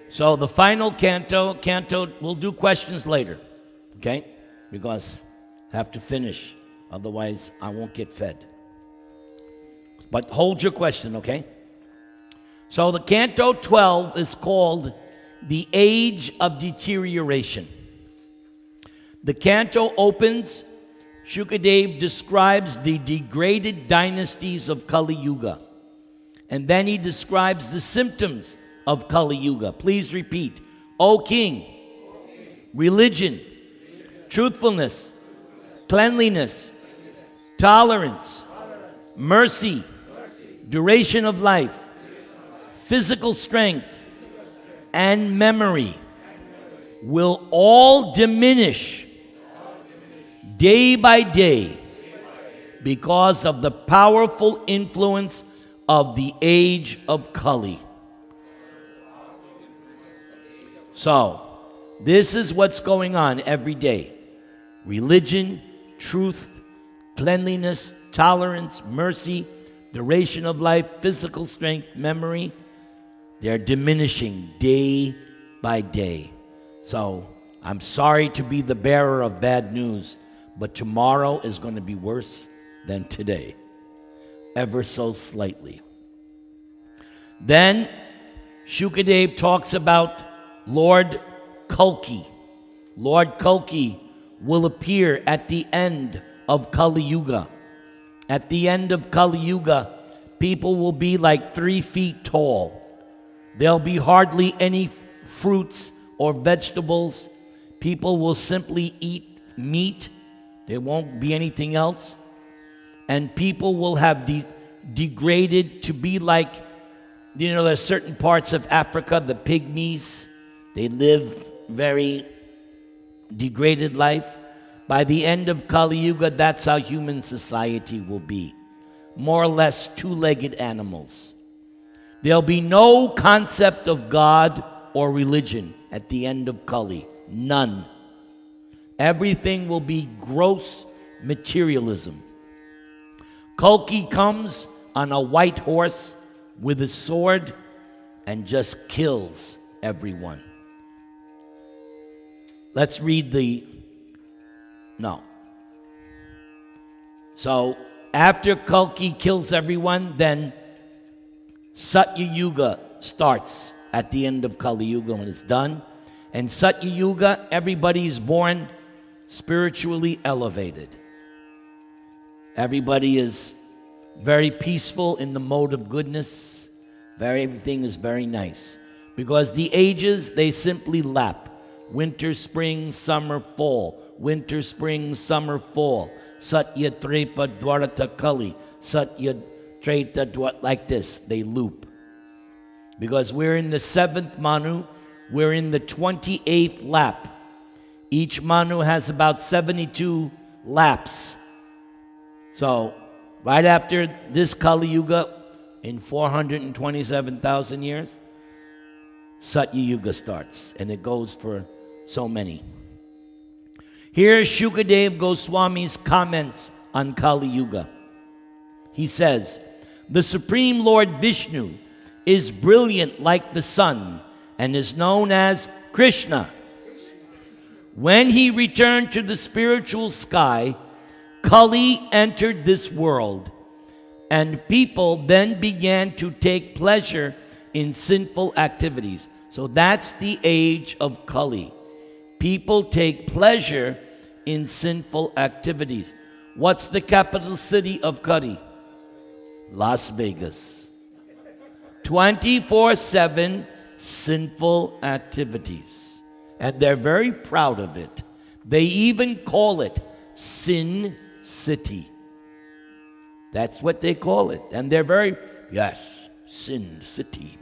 So the final canto, we'll do questions later, okay? Because I have to finish, otherwise I won't get fed. But hold your question, okay? So the Canto 12 is called The Age of Deterioration. The canto opens, Shukadev describes the degraded dynasties of Kali Yuga. And then he describes the symptoms of Kali Yuga. Please repeat. O King, religion, truthfulness, cleanliness, tolerance, mercy, duration of life, physical strength, and memory will all diminish day by day because of the powerful influence of the age of Kali. So, this is what's going on every day. Religion, truth, cleanliness, tolerance, mercy, duration of life, physical strength, memory, they're diminishing day by day. So, I'm sorry to be the bearer of bad news, but tomorrow is going to be worse than today, ever so slightly. Then, Shukadev talks about Lord Kalki. Lord Kalki will appear at the end of Kali Yuga. At the end of Kali Yuga, people will be like 3 feet tall. There'll be hardly any fruits or vegetables. People will simply eat meat. There won't be anything else. And people will have degraded to be like, there's certain parts of Africa, the pygmies. They live very degraded life. By the end of Kali Yuga, that's how human society will be. More or less two-legged animals. There'll be no concept of God or religion at the end of Kali. None. Everything will be gross materialism. Kalki comes on a white horse with a sword and just kills everyone. Let's read So, after Kalki kills everyone, then Satya Yuga starts at the end of Kali Yuga when it's done. And Satya Yuga, everybody is born spiritually elevated. Everybody is very peaceful in the mode of goodness. Everything is very nice. Because the ages, they simply lap. Winter, spring, summer, fall. Winter, spring, summer, fall. Satya, Trepa, Dwarata, Kali. Satya, Treta, Dwarata, like this. They loop. Because we're in the 7th Manu. We're in the 28th lap. Each Manu has about 72 laps. So, right after this Kali Yuga, in 427,000 years, Satya Yuga starts. And it goes for so many. Here's Shukadev Goswami's comments on Kali Yuga. He says, the Supreme Lord Vishnu is brilliant like the sun and is known as Krishna. When he returned to the spiritual sky, Kali entered this world, and people then began to take pleasure in sinful activities. So that's the age of Kali. People take pleasure in sinful activities. What's the capital city of Kali? Las Vegas. 24/7 sinful activities. And they're very proud of it. They even call it Sin City. That's what they call it. And they're very, yes, Sin City.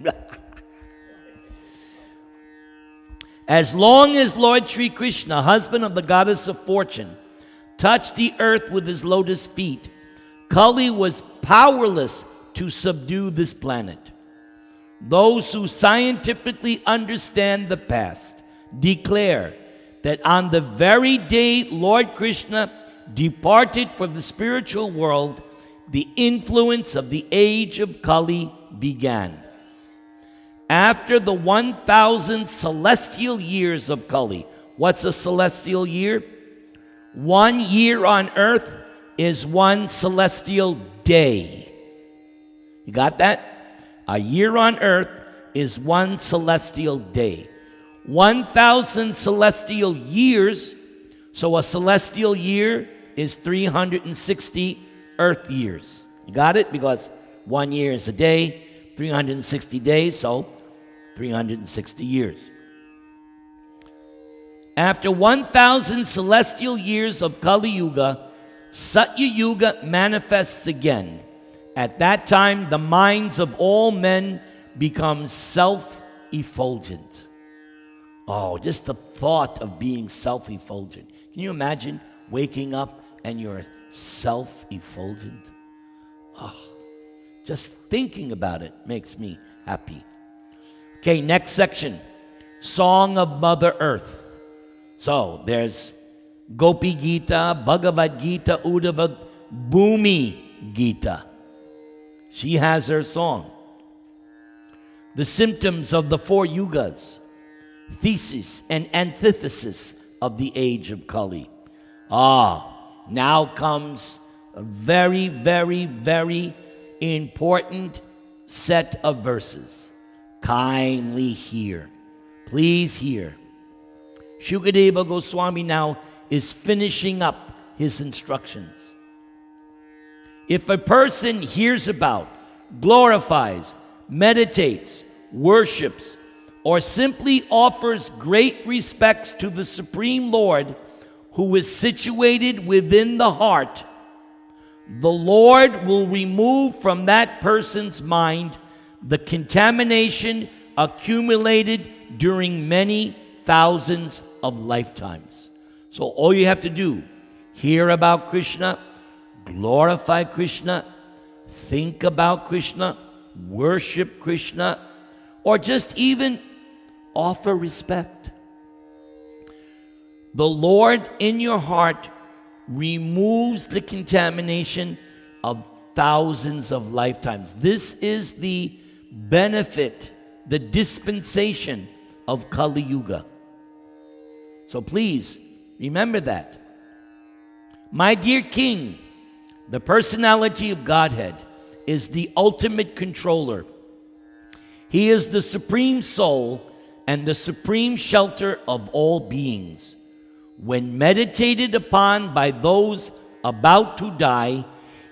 As long as Lord Sri Krishna, husband of the goddess of fortune, touched the earth with his lotus feet, Kali was powerless to subdue this planet. Those who scientifically understand the past declare that on the very day Lord Krishna departed from the spiritual world, the influence of the age of Kali began. After the 1,000 celestial years of Kali. What's a celestial year? 1 year on earth is 1 celestial day. You got that? A year on earth is 1 celestial day. 1,000 celestial years, so a celestial year is 360 earth years. You got it? Because 1 year is a day, 360 days, so 360 years. After 1,000 celestial years of Kali Yuga, Satya Yuga manifests again. At that time, the minds of all men become self-effulgent. Oh, just the thought of being self-effulgent. Can you imagine waking up and you're self-effulgent? Oh, just thinking about it makes me happy. Okay, next section. Song of Mother Earth. So there's Gopi Gita, Bhagavad Gita, Uddhava, Bhumi Gita. She has her song. The symptoms of the 4 yugas. Thesis and antithesis of the age of Kali. Now comes a very, very, very important set of verses. Kindly hear. Please hear. Shukadeva Goswami now is finishing up his instructions. If a person hears about, glorifies, meditates, worships, or simply offers great respects to the Supreme Lord who is situated within the heart, the Lord will remove from that person's mind the contamination accumulated during many thousands of lifetimes. So all you have to do, hear about Krishna, glorify Krishna, think about Krishna, worship Krishna, or just even offer respect. The Lord in your heart removes the contamination of thousands of lifetimes. This is the benefit, the dispensation of Kali Yuga. So please, remember that. My dear King, the personality of Godhead is the ultimate controller. He is the supreme soul and the supreme shelter of all beings. When meditated upon by those about to die,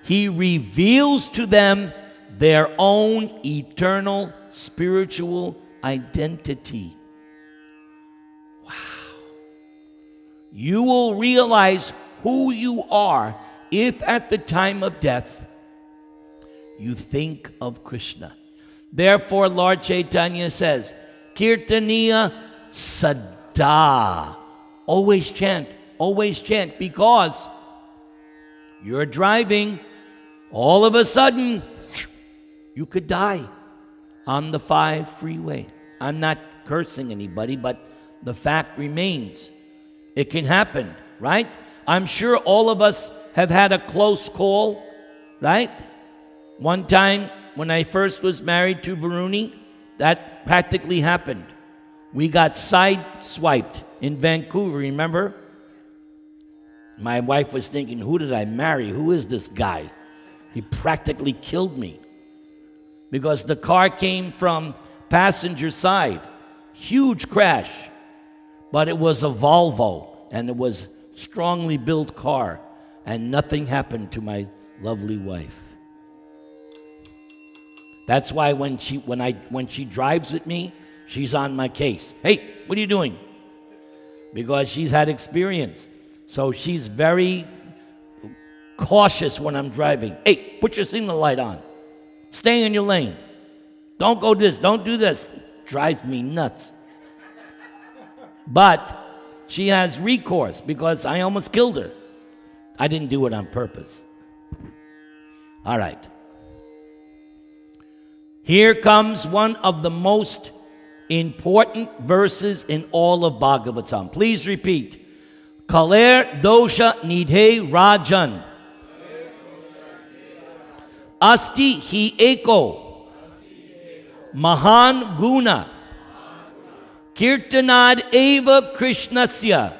he reveals to them their own eternal spiritual identity. Wow. You will realize who you are if at the time of death you think of Krishna. Therefore, Lord Chaitanya says, Kirtaniya Sada. Always chant, because you're driving, all of a sudden, you could die on the 5 freeway. I'm not cursing anybody, but the fact remains. It can happen, right? I'm sure all of us have had a close call, right? One time when I first was married to Varuni, that practically happened. We got sideswiped in Vancouver, remember? My wife was thinking, who did I marry? Who is this guy? He practically killed me. Because the car came from passenger side. Huge crash. But it was a Volvo, and it was a strongly built car. And nothing happened to my lovely wife. That's why when she drives with me, she's on my case. Hey, what are you doing? Because she's had experience. So she's very cautious when I'm driving. Hey, put your signal light on. Stay in your lane. Don't go this, don't do this. Drive me nuts. But she has recourse because I almost killed her. I didn't do it on purpose. All right. Here comes one of the most important verses in all of Bhagavatam. Please repeat. Kaler dosha nidhe rajan. Asti hi eko. Mahan Guna. Kirtanad eva Krishnasya.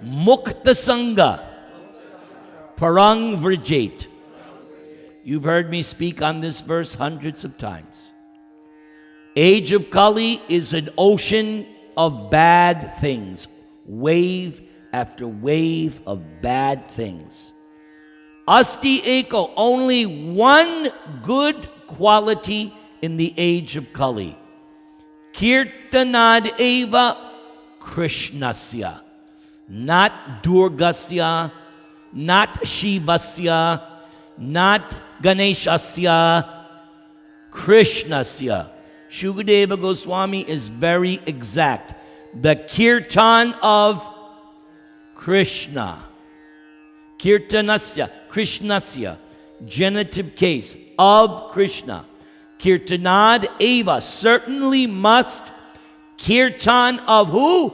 Mukta Sangha. Parang Vrajet. You've heard me speak on this verse hundreds of times. Age of Kali is an ocean of bad things. Wave after wave of bad things. Asti Eko, only one good quality in the age of Kali. Kirtanad eva Krishnasya. Not Durgasya, not Shivasya, not Ganeshasya, Krishnasya. Shukadeva Goswami is very exact. The kirtan of Krishna. Kirtanasya, Krishnasya, genitive case, of Krishna. Kirtanad eva, certainly must. Kirtan of who?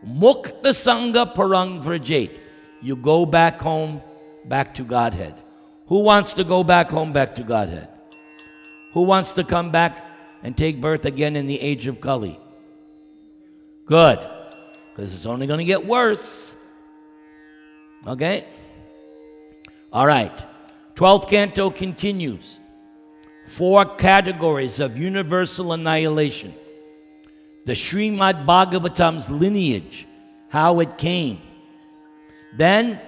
Mukta Sangha Parang Vrajet. You go back home, back to Godhead. Who wants to go back home, back to Godhead? Who wants to come back and take birth again in the age of Kali? Good. Because it's only going to get worse. Okay? All right. 12th canto continues. 4 categories of universal annihilation. The Srimad Bhagavatam's lineage, how it came. Then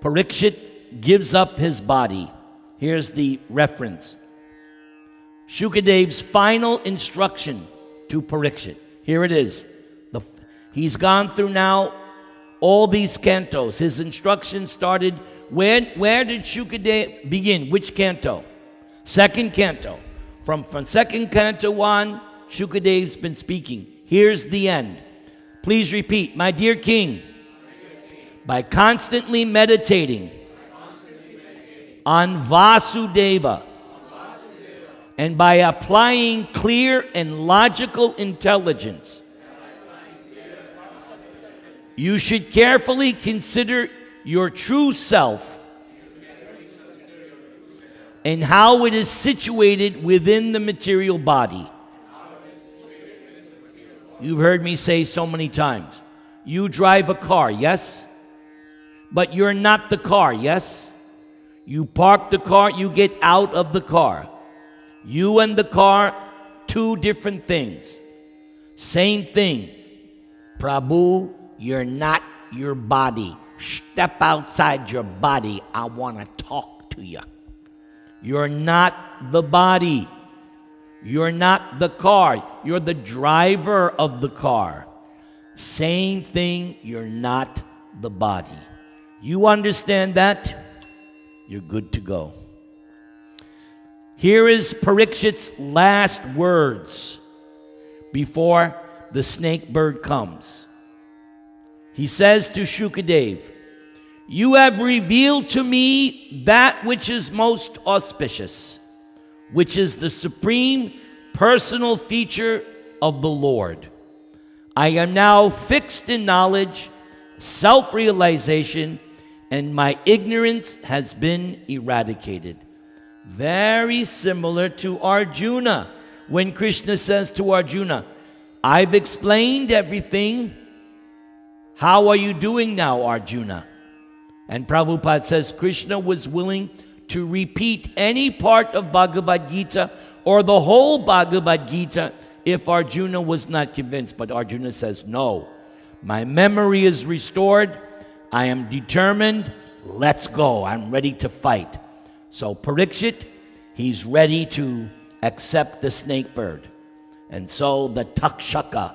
Parikshit gives up his body. Here's the reference. Shukadev's final instruction to Parikshit. Here it is. He's gone through now all these cantos. His instruction started, where did Shukadev begin? Which canto? Second canto. From second canto on, Shukadev's been speaking. Here's the end. Please repeat. My dear king, by constantly meditating on Vasudeva and by applying clear and logical intelligence, you should carefully consider your true self and how it is situated within the material body. You've heard me say so many times, you drive a car, yes? But you're not the car, yes? You park the car, you get out of the car. You and the car, 2 different things. Same thing. Prabhu, you're not your body. Step outside your body. I want to talk to you. You're not the body. You're not the car. You're the driver of the car. Same thing, you're not the body. You understand that? You're good to go. Here is Parikshit's last words before the snake bird comes. He says to Shukadev, you have revealed to me that which is most auspicious, which is the supreme personal feature of the Lord. I am now fixed in knowledge, self-realization, and my ignorance has been eradicated. Very similar to Arjuna, when Krishna says to Arjuna, I've explained everything. How are you doing now, Arjuna? And Prabhupada says Krishna was willing to repeat any part of Bhagavad Gita or the whole Bhagavad Gita if Arjuna was not convinced. But Arjuna says, no, my memory is restored. I am determined. Let's go. I'm ready to fight. So Parikshit, he's ready to accept the snake bird. And so the Takshaka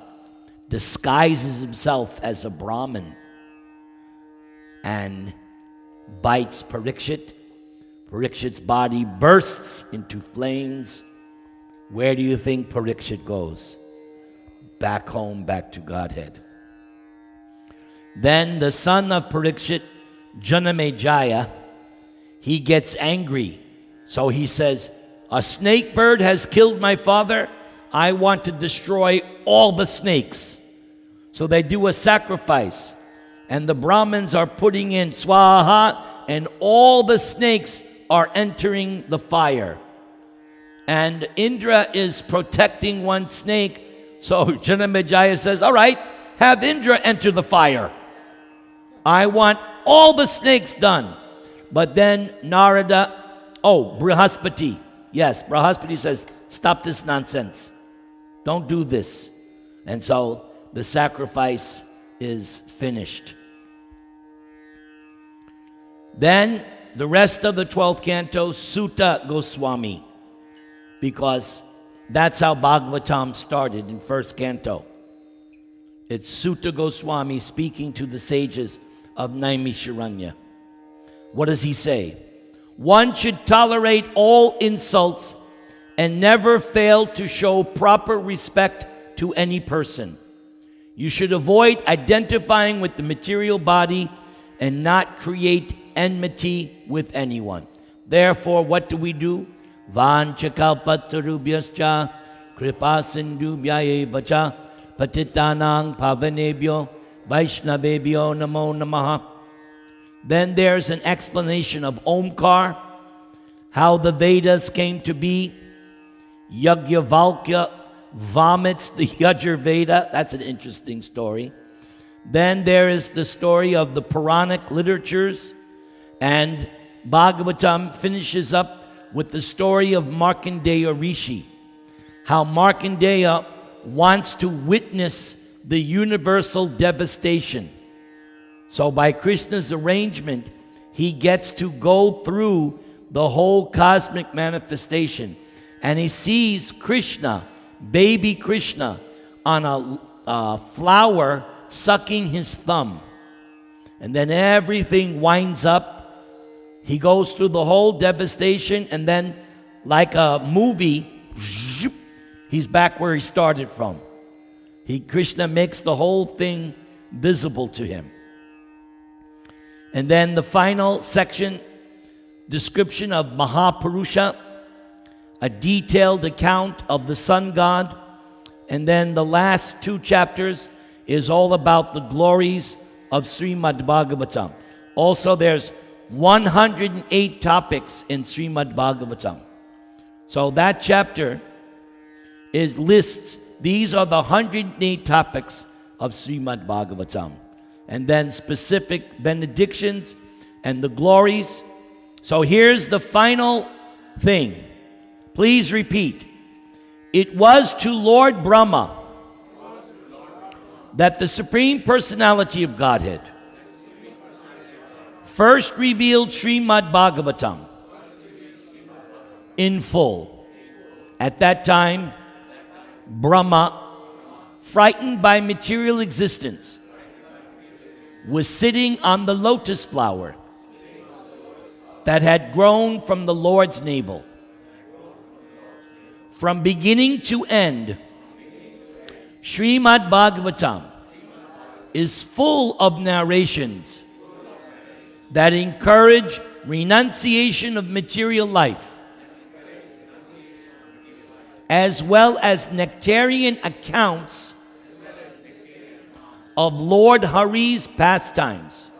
disguises himself as a Brahmin and bites Parikshit. Parikshit's body bursts into flames. Where do you think Parikshit goes? Back home, back to Godhead. Then the son of Parikshit, Janamejaya, he gets angry. So he says, a snake bird has killed my father. I want to destroy all the snakes. So they do a sacrifice. And the Brahmins are putting in swaha, and all the snakes are entering the fire. And Indra is protecting one snake. So Janamejaya says, all right, have Indra enter the fire. I want all the snakes done. But then Narada, Brihaspati. Yes, Brihaspati says, stop this nonsense. Don't do this. And so the sacrifice is finished. Then the rest of the 12th canto, Sutta Goswami, because that's how Bhagavatam started in first canto. It's Sutta Goswami speaking to the sages of Naimisharanya. What does he say? One should tolerate all insults and never fail to show proper respect to any person. You should avoid identifying with the material body and not create enmity with anyone. Therefore, what do? Vanchakalpatarubhyascha kripasindubhyayevacha patitanang pavanebhyo vaishnavebhyo namo namaha. Then there's an explanation of Omkar, how the Vedas came to be. Yajnavalkya vomits the Yajurveda. That's an interesting story. Then there is the story of the Puranic literatures, and Bhagavatam finishes up with the story of Markandeya Rishi, how Markandeya wants to witness the universal devastation. So by Krishna's arrangement, he gets to go through the whole cosmic manifestation, and he sees Krishna, baby Krishna, on a flower sucking his thumb. And then everything winds up. He goes through the whole devastation, and then like a movie, he's back where he started from. Krishna makes the whole thing visible to him. And then the final section, description of Mahapurusha, a detailed account of the sun god. And then the last 2 chapters is all about the glories of Srimad Bhagavatam. Also, there's 108 topics in Srimad Bhagavatam. So that chapter lists, these are the 108 topics of Srimad Bhagavatam. And then specific benedictions and the glories. So here's the final thing. Please repeat. It was to Lord Brahma that the Supreme Personality of Godhead first revealed Srimad Bhagavatam in full. At that time, Brahma, frightened by material existence, was sitting on the lotus flower that had grown from the Lord's navel. From beginning to end, Srimad Bhagavatam is full of narrations that encourage renunciation of material life, as well as nectarian accounts of Lord Hari's pastimes,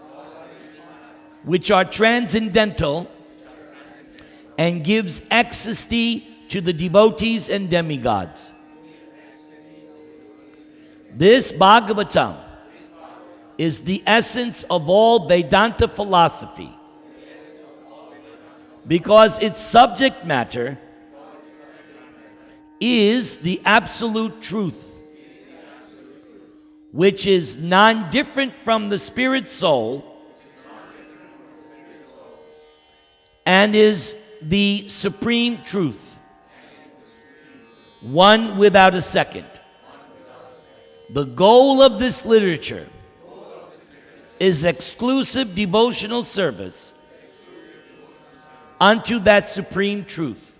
which are transcendental and gives ecstasy to the devotees and demigods. This Bhagavatam is the essence of all Vedanta philosophy, because its subject matter is the absolute truth, which is non-different from the spirit soul and is the supreme truth, one without a second. The goal of this literature is exclusive devotional service unto that supreme truth.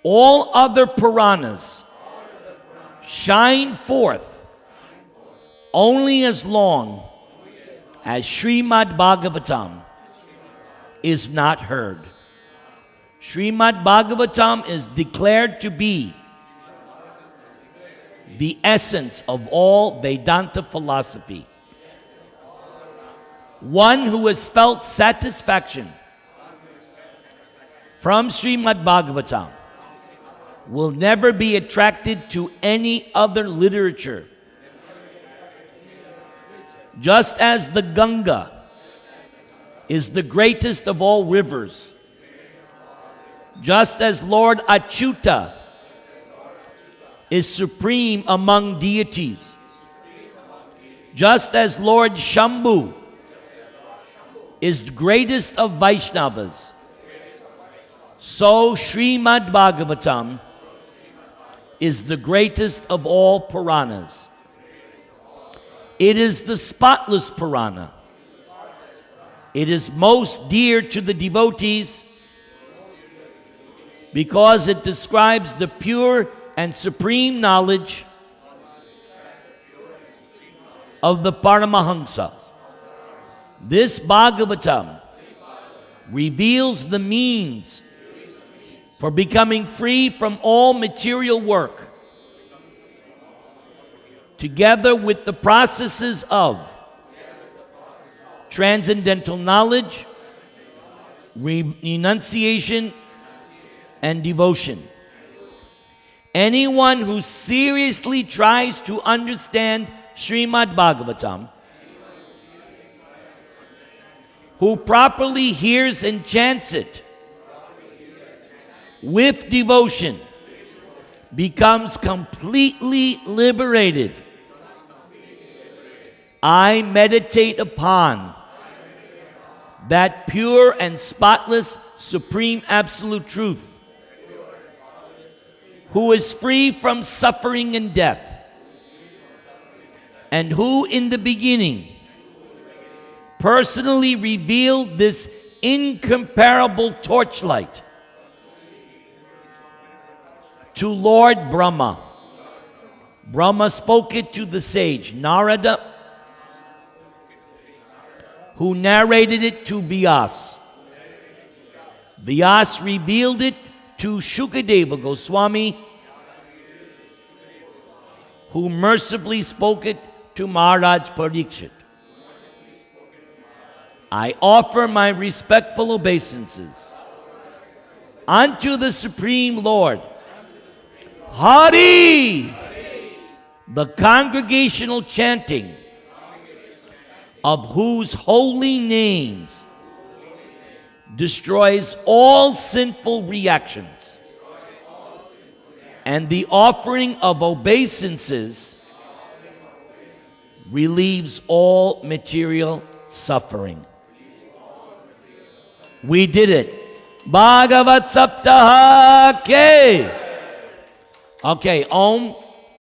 All other Puranas shine forth only as long as Srimad Bhagavatam is not heard. Srimad Bhagavatam is declared to be the essence of all Vedanta philosophy. One who has felt satisfaction from Srimad Bhagavatam will never be attracted to any other literature. Just as the Ganga is the greatest of all rivers, just as Lord Achyuta is supreme among deities, just as Lord Shambhu is the greatest of Vaishnavas, so Srimad Bhagavatam is the greatest of all Puranas. It is the spotless Purana. It is most dear to the devotees because it describes the pure and supreme knowledge of the Paramahamsas. This Bhagavatam reveals the means for becoming free from all material work, together with the processes of transcendental knowledge, renunciation, and devotion. Anyone who seriously tries to understand Srimad Bhagavatam, who properly hears and chants it with devotion, becomes completely liberated. I meditate upon that pure and spotless supreme absolute truth, who is free from suffering and death, and who in the beginning personally revealed this incomparable torchlight to Lord Brahma. Brahma spoke it to the sage Narada, who narrated it to Vyas. Vyas revealed it to Shukadeva Goswami, who mercifully spoke it to Maharaj Parikshit. I offer my respectful obeisances unto the Supreme Lord, Hari, the congregational chanting of whose holy names destroys all sinful reactions, and the offering of obeisances relieves all material suffering. We did it. Bhagavat-saptaha ke. Okay, Om.